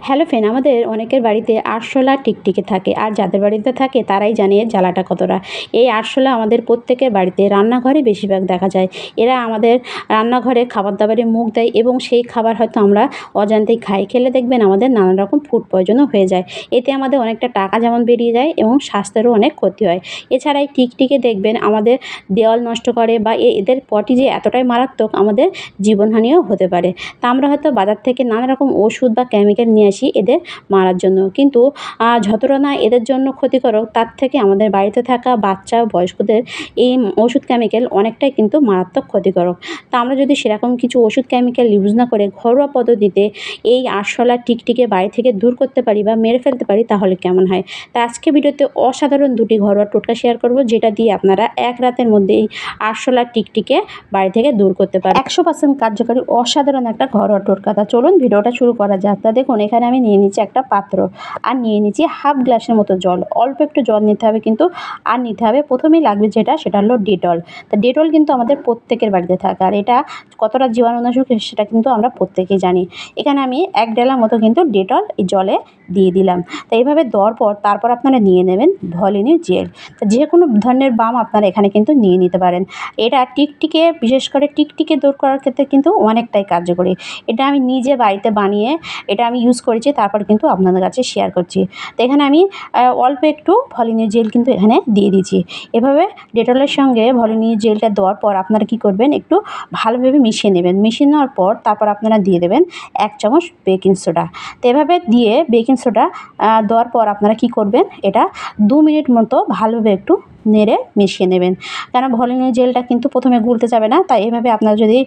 Hello friend, আমাদের অনেকের বাড়িতে আরশোলা টিকটিকি থাকে, আর যাদের বাড়িতে থাকে তারাই জানে এর জ্বালাটা কতটা। এই আরশোলা আমাদের প্রত্যেকের বাড়িতে রান্নাঘরে বেশিরভাগ দেখা যায়। এরা আমাদের রান্নাঘরে খাবার দাবারে মুখ দেয় এবং সেই খাবার হয়তো আমরা অজান্তেই খাই। খেলে দেখবেন আমাদের নানান রকম ফুড পয়জনও হয়ে যায়। এতে আমাদের অনেকটা টাকা যেমন বেরিয়ে যায় এবং স্বাস্থ্যেরও অনেক ক্ষতি হয়। এছাড়া এই টিকটিকি দেখবেন আমাদের দেওয়াল নষ্ট করে বা এদের পটি যে এতটাই মারাত্মক, আমাদের জীবনহানিও হতে পারে। তা আমরা হয়তো বাজার থেকে নানা রকম ওষুধ বা কেমিক্যাল নিয়ে আসি এদের মারার জন্য, কিন্তু যতটা না এদের জন্য ক্ষতিকারক, তার থেকে আমাদের বাড়িতে থাকা বাচ্চা বয়স্কদের এই ওষুধ কেমিক্যাল অনেকটাই কিন্তু মারাত্মক ক্ষতিকারক। তা আমরা যদি সেরকম কিছু ওষুধ কেমিক্যাল ইউজ না করে ঘরোয়া পদ্ধতিতে এই আরশোলা টিকটিকি বাড়ি থেকে দূর করতে পারি বা মেরে ফেলতে পারি, তাহলে কেমন হয়। তা আজকে ভিডিওতে অসাধারণ দুটি ঘরোয়া টোটকা শেয়ার করব, যেটা দিয়ে আপনারা এক রাতের মধ্যে এই আরশোলা টিকটিকি বাড়ি থেকে দূর করতে পারেন। 100% কার্যকারী অসাধারণ একটা ঘরোয়া টোটকা। তা চলুন ভিডিওটা শুরু করা যাক। তা দেখুন, এখানে আমি নিয়ে নিচ্ছি একটা পাত্র, আর নিয়ে নিচ্ছি হাফ গ্লাসের মতো জল। অল্প একটু জল নিতে হবে কিন্তু, আর নিতে হবে প্রথমেই লাগবে সেটা হলো ডেটল। তা ডেটল কিন্তু আমাদের প্রত্যেকের বাড়িতে থাকে, আর এটা কতটা জীবাণুনাশক সেটা কিন্তু আমরা প্রত্যেকেই জানি। এখানে আমি 1 ডেলার মতো কিন্তু ডেটল এই জলে দিয়ে দিলাম। তো এইভাবে দেওয়ার পর তারপর আপনারা নিয়ে নেবেন ভলিনি জেল। তো যে কোনো ধরনের বাম আপনারা এখানে কিন্তু নিয়ে নিতে পারেন। এটা টিকটিকি, বিশেষ করে টিকটিকি দূর করার ক্ষেত্রে কিন্তু অনেকটাই কার্যকরী। এটা আমি নিজে বাড়িতে বানিয়ে এটা আমি ইউজ করেছি, তারপর কিন্তু আপনাদের কাছে শেয়ার করছি। তো এখানে আমি অল্প একটু ভলিনি জেল কিন্তু এখানে দিয়ে দিয়েছি। এভাবে ডেটলের সঙ্গে ভলিনি জেলটা দেওয়ার পর আপনারা কী করবেন, একটু ভালোভাবে মিশিয়ে নেবেন। মিশিয়ে নেওয়ার পর তারপর আপনারা দিয়ে দেবেন 1 চামচ বেকিং সোডা। তো এভাবে দিয়ে বেকিং সোডা দেওয়ার পর আপনারা কী করবেন, এটা 2 মিনিট মতো ভালোভাবে একটু নেড়ে মিশিয়ে নেবেন। কেন ভলিনি জেলটা কিন্তু প্রথমে গুলতে যাবে না, তাই এভাবে আপনারা যদি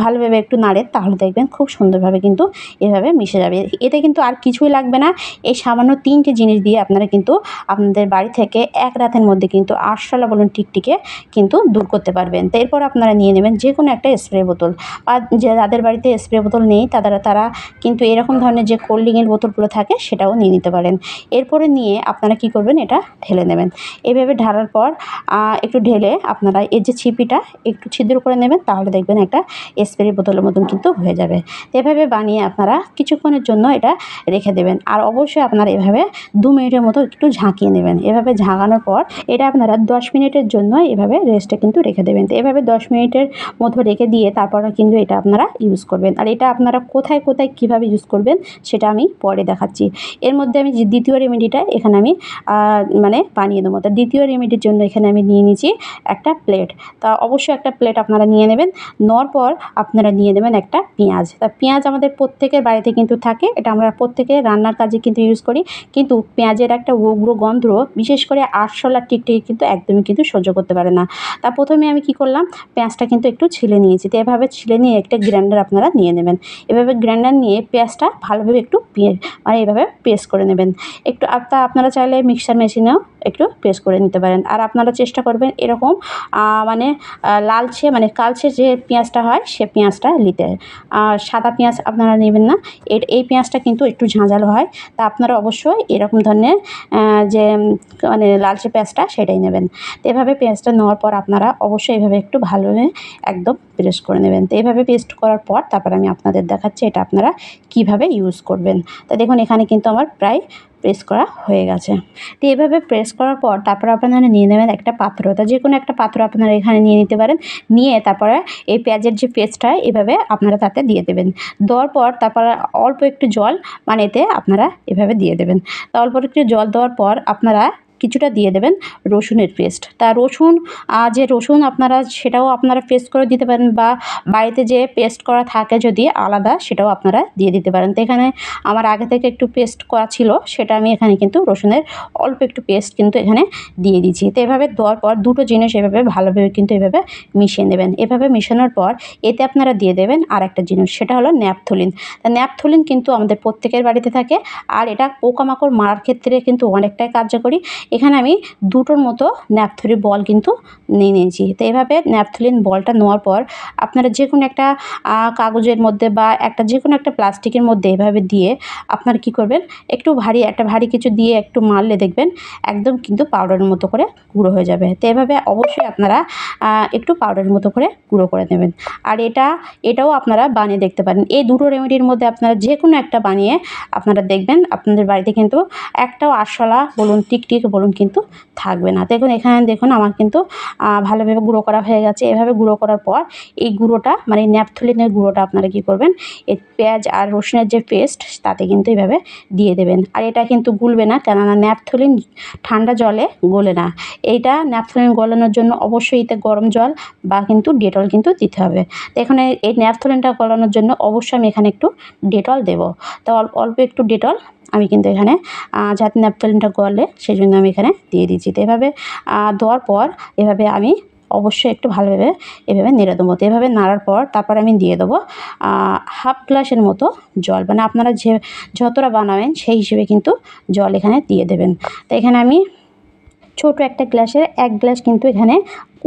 ভালোভাবে একটু নাড়েন, তাহলে দেখবেন খুব সুন্দরভাবে কিন্তু এভাবে মিশে যাবে। এতে কিন্তু আর কিছুই লাগবে না। এই সামান্য 3টে জিনিস দিয়ে আপনারা কিন্তু আপনাদের বাড়ি থেকে এক রাতের মধ্যে কিন্তু আরশোলা বলুন টিকটিকি কিন্তু দূর করতে পারবেন। তো এরপর আপনারা নিয়ে নেবেন যে কোনো একটা স্প্রে বোতল, আর যাদের বাড়িতে স্প্রে বোতল নেই তারা কিন্তু এরকম ধরনের যে কোল্ড ড্রিঙ্কের বোতলগুলো থাকে সেটাও নিয়ে নিতে পারেন। এরপরে নিয়ে আপনারা কী করবেন, এটা ঢেলে নেবেন। এভাবে ঢালার পর একটু ঢেলে আপনারা এর যে ছিপিটা একটু ছিদ্র করে নেবেন, তাহলে দেখবেন একটা স্প্রে বোতলের মতন কিন্তু হয়ে যাবে। এভাবে বানিয়ে আপনারা কিছুক্ষণের জন্য এটা রেখে দেবেন, আর অবশ্যই আপনারা এভাবে 2 মিনিটের মতো একটু ঝাঁকিয়ে নেবেন। এভাবে ঝাঁকানোর পর এটা আপনারা 10 মিনিটের জন্য এভাবে রেস্টে কিন্তু রেখে দেবেন। তো এভাবে 10 মিনিটের মতো রেখে দিয়ে তারপরে কিন্তু এটা আপনারা ইউজ করবেন। আর এটা আপনারা কোথায় কোথায় কীভাবে ইউজ করবেন সেটা আমি পরে দেখাচ্ছি। এর মধ্যে আমি যে দ্বিতীয় রেমেডিটা এখানে আমি বানিয়ে দেবো। তো দ্বিতীয় রেমেডির জন্য এখানে আমি নিয়ে নিয়েছি একটা প্লেট। তা অবশ্যই একটা প্লেট আপনারা নিয়ে নেবেন। নেওয়ার পর আপনারা নিয়ে নেবেন একটা পেঁয়াজ। তা পেঁয়াজ আমাদের প্রত্যেকের বাড়িতে কিন্তু থাকে, এটা আমরা প্রত্যেকে রান্নার কাজে কিন্তু ইউজ করি। কিন্তু পেঁয়াজের একটা উগ্র গন্ধ বিশেষ করে আরশোলা টিকটিকি কিন্তু একদমই কিন্তু সহ্য করতে পারে না। তা প্রথমে আমি কী করলাম, পেঁয়াজটা কিন্তু একটু ছিলে নিয়েছি। তো এভাবে ছিলে নিয়ে একটা গ্রাইন্ডার আপনারা নিয়ে নেবেন। এভাবে গ্রাইন্ডার নিয়ে পেঁয়াজটা ভালোভাবে একটু এইভাবে পেস্ট করে নেবেন। একটু আপনারা চাইলে মিক্সার মেশিনেও একটু পেস্ট করে নিতে পারেন। আর আপনারা চেষ্টা করবেন এরকম লালচে কালচে যে পেঁয়াজটা হয় সে পেঁয়াজটা নিতে। আর সাদা পেঁয়াজ আপনারা নেবেন না, এই পেঁয়াজটা কিন্তু একটু ঝাঁঝালো হয়। তা আপনারা অবশ্যই এরকম ধরনের যে লালচে পেঁয়াজটা সেটাই নেবেন। তো এভাবে পেঁয়াজটা নেওয়ার পর আপনারা অবশ্যই এভাবে একটু ভালোভাবে একদম পেস্ট করে নেবেন। তো এভাবে পেস্ট করার পর তারপর আমি আপনাদের দেখাচ্ছি এটা আপনারা কীভাবে ইউজ করবেন। তো দেখুন, এখানে কিন্তু আমার প্রায় প্রেস করা হয়ে গেছে। তো এভাবে প্রেস করার পর তারপর আপনারা নিয়ে নেবেন একটা পাত্র। তা যে কোনো একটা পাত্র আপনারা এখানে নিয়ে নিতে পারেন। নিয়ে তারপরে এই পেঁয়াজের যে পেস্টটা এভাবে আপনারা তাতে দিয়ে দেবেন। দেওয়ার পর তারপর অল্প একটু জল এতে আপনারা এভাবে দিয়ে দেবেন। তা অল্প একটু জল দেওয়ার পর আপনারা কিছুটা দিয়ে দেবেন রসুনের পেস্ট। তা রসুন আপনারা সেটাও আপনারা পেস্ট করে দিতে পারেন, বা বাড়িতে যে পেস্ট করা থাকে যদি আলাদা সেটাও আপনারা দিয়ে দিতে পারেন। তো এখানে আমার আগে থেকে একটু পেস্ট করা ছিল, সেটা আমি এখানে কিন্তু রসুনের অল্প একটু পেস্ট কিন্তু এখানে দিয়ে দিচ্ছি। তো এভাবে দেওয়ার পর দুটো জিনিস এভাবে ভালোভাবে কিন্তু এভাবে মিশিয়ে নেবেন। এভাবে মেশানোর পর এতে আপনারা দিয়ে দেবেন আর একটা জিনিস, সেটা হলো ন্যাপথলিন। তা ন্যাপথলিন কিন্তু আমাদের প্রত্যেকের বাড়িতে থাকে, আর এটা পোকামাকড় মারার ক্ষেত্রে কিন্তু অনেকটাই কার্যকরী। এখানে আমি দুটোর মতো ন্যাপথলিন বল কিন্তু নিয়ে নিয়েছি। তো এভাবে ন্যাপথলিন বলটা নেওয়ার পর আপনারা যে কোনো একটা কাগজের মধ্যে বা যে কোনো একটা প্লাস্টিকের মধ্যে এভাবে দিয়ে আপনারা কী করবেন, একটু ভারী কিছু দিয়ে একটু মারলে দেখবেন একদম কিন্তু পাউডারের মতো করে গুঁড়ো হয়ে যাবে। তো এভাবে অবশ্যই আপনারা একটু পাউডারের মতো করে গুঁড়ো করে নেবেন। আর এটাও আপনারা বানিয়ে দেখতে পারেন। এই দুটো রেমেডির মধ্যে আপনারা যে কোনো একটা বানিয়ে আপনারা দেখবেন আপনাদের বাড়িতে কিন্তু একটাও আরশোলা বলুন, টিকটিকি বলুন কিন্তু থাকবে না। এখানে দেখুন আমার কিন্তু ভালোভাবে গুঁড়ো করা হয়ে গেছে। এভাবে গুঁড়ো করার পর এই গুঁড়োটা মানে ন্যাপথলিনের গুঁড়োটা আপনারা কী করবেন, এই পেঁয়াজ আর রসুনের যে পেস্ট তাতে কিন্তু এইভাবে দিয়ে দেবেন। আর এটা কিন্তু গুলবে না, কেননা ন্যাপথলিন ঠান্ডা জলে গলে না। এইটা ন্যাপথলিন গলানোর জন্য অবশ্যই এতে গরম জল বা কিন্তু ডেটল কিন্তু দিতে হবে। তো এখানে এই ন্যাপথলিনটা গলানোর জন্য অবশ্যই আমি এখানে একটু ডেটল দেবো। তো অল্প একটু ডেটল আমি কিন্তু এখানে যাতে ন্যাপথলিনটা গলে সেই জন্য আমি এখানে দিয়ে দিচ্ছি। তো এভাবে দেওয়ার পর এভাবে আমি অবশ্যই একটু ভালোভাবে এভাবে নেড়ে দেবো। তো এভাবে নাড়ার পর তারপর আমি দিয়ে দেবো হাফ গ্লাসের মতো জল, মানে আপনারা যতটা বানাবেন সেই হিসেবে কিন্তু জল এখানে দিয়ে দেবেন। তো এখানে আমি ছোট একটা গ্লাসের 1 গ্লাস কিন্তু এখানে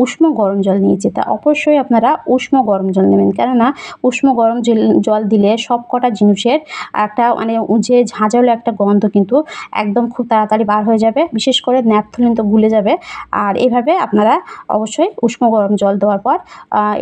উষ্ণ গরম জল নিয়েছি। তা অবশ্যই আপনারা উষ্ণ গরম জল নেবেন, কেননা উষ্ণ গরম জল দিলে সব কটা জিনিসের একটা মানে যে ঝাঁঝালো একটা গন্ধ কিন্তু একদম খুব তাড়াতাড়ি বার হয়ে যাবে। বিশেষ করে ন্যাপথলিন তো গুলে যাবে। আর এভাবে আপনারা অবশ্যই উষ্ণ গরম জল দেওয়ার পর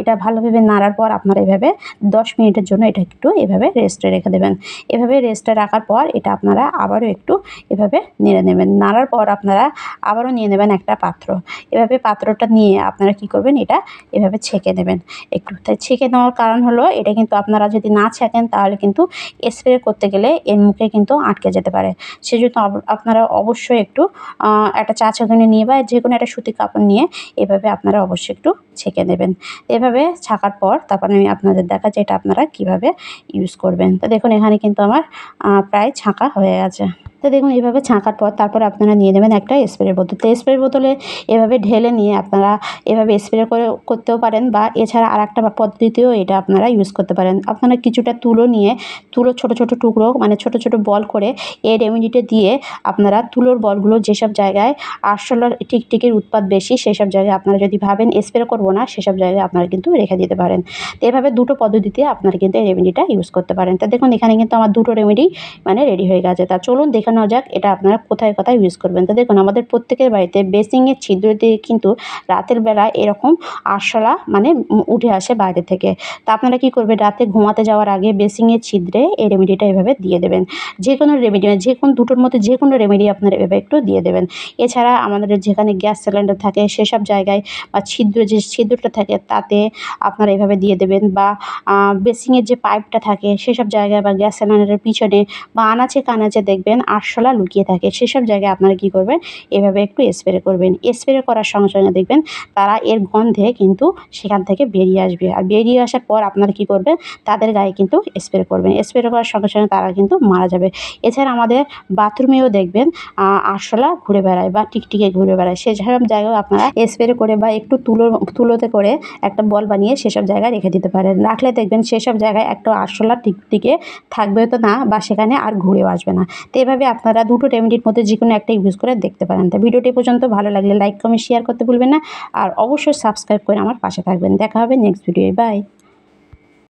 এটা ভালোভাবে নাড়ার পর আপনারা এভাবে 10 মিনিটের জন্য এটা একটু এভাবে রেস্টে রেখে দেবেন। এভাবে রেস্টে রাখার পর এটা আপনারা আবারও একটু এভাবে নেড়ে নেবেন। নাড়ার পর আপনারা আবারও নিয়ে নেবেন একটা পাত্র। এভাবে পাত্রটা নিয়ে আপনারা কী করবেন, এটা এভাবে ছেঁকে নেবেন একটু। তাই ছেঁকে নেওয়ার কারণ হলো এটা কিন্তু আপনারা যদি না ছেঁকেন তাহলে কিন্তু স্প্রে করতে গেলে এর মুখে কিন্তু আটকে যেতে পারে। সেজন্য আপনারা অবশ্যই একটু একটা চা ছাঁকনি নিয়ে বা যে কোনো একটা সুতির কাপড় নিয়ে এভাবে আপনারা অবশ্যই একটু ছেঁকে নেবেন। এভাবে ছাকার পর তারপর আমি আপনাদের দেখাচ্ছি এটা আপনারা কীভাবে ইউজ করবেন। তো দেখুন এখানে কিন্তু আমার প্রায় ছাঁকা হয়ে গেছে। তো দেখুন এভাবে ছাঁকার পর তারপরে আপনারা নিয়ে নেবেন একটা স্প্রে বোতল। তো স্প্রে বোতলে এভাবে ঢেলে নিয়ে আপনারা এভাবে স্প্রে করতেও পারেন বা এছাড়া আরেকটা পদ্ধতিতেও এটা আপনারা ইউজ করতে পারেন। আপনারা কিছুটা তুলো নিয়ে ছোটো ছোটো টুকরো মানে ছোটো ছোটো বল করে এই রেমেডিটা দিয়ে আপনারা তুলোর বলগুলো যেসব জায়গায় আরশোলার টিকটিকির উৎপাত বেশি সেসব জায়গায় আপনারা যদি ভাবেন স্প্রে করবো না সেসব জায়গায় আপনারা কিন্তু রেখে দিতে পারেন। তো এভাবে দুটো পদ্ধতিতে আপনারা কিন্তু এই রেমেডিটা ইউজ করতে পারেন। তো দেখুন এখানে কিন্তু আমার দুটো রেমেডি মানে রেডি হয়ে গেছে। তা চলুন দেখে নেওয়া যাক এটা আপনারা কোথায় কোথায় ইউজ করবেন। তো দেখুন আমাদের প্রত্যেকের বাড়িতে বেসিংয়ের ছিদ্র দিয়ে কিন্তু রাতের বেলা এরকম আরশোলা মানে উঠে আসে বাইরে থেকে। তা আপনারা কী করবেন, রাতে ঘুমাতে যাওয়ার আগে বেসিংয়ের ছিদ্রে এই রেমেডিটা এভাবে দিয়ে দেবেন। যে কোনো রেমেডি যে কোনো দুটোর মধ্যে যে কোনো রেমেডি আপনারা এভাবে একটু দিয়ে দেবেন। এছাড়া আমাদের যেখানে গ্যাস সিলিন্ডার থাকে সেসব জায়গায় বা যে ছিদ্রটা থাকে তাতে আপনারা এভাবে দিয়ে দেবেন। বা বেসিংয়ের যে পাইপটা থাকে সেসব জায়গায় বা গ্যাস সিলিন্ডারের পিছনে বা আনাচে কানাচে দেখবেন আরশোলা লুকিয়ে থাকে। সেসব জায়গায় আপনারা কী করবেন, এভাবে একটু স্প্রে করবেন। স্প্রে করার সঙ্গে সঙ্গে দেখবেন তারা এর গন্ধে কিন্তু সেখান থেকে বেরিয়ে আসবে। আর বেরিয়ে আসার পর আপনারা কী করবেন, তাদের গায়ে কিন্তু স্প্রে করবেন। স্প্রে করার সঙ্গে সঙ্গে তারা কিন্তু মারা যাবে। এছাড়া আমাদের বাথরুমেও দেখবেন আরশোলা ঘুরে বেড়ায় বা টিকটিকি ঘুরে বেড়ায়। সেসব জায়গায় আপনারা স্প্রে করে বা একটু তুলোতে করে একটা বল বানিয়ে সেসব জায়গায় রেখে দিতে পারেন। রাখলে দেখবেন সেসব জায়গায় একটা আরশোলা টিকটিকি থাকবে তো না বা সেখানে আর ঘুরেও আসবে না। তো এভাবে আপনারা দুটো রেমেডির মধ্যে যে কোনো একটা ইউজ করে দেখতে পারেন। তো ভিডিওটি পর্যন্ত ভালো লাগলে লাইক কমেন্ট শেয়ার করতে ভুলবেন না। আর অবশ্যই সাবস্ক্রাইব করে আমার পাশে থাকবেন। দেখা হবে নেক্সট ভিডিওয়। বাই।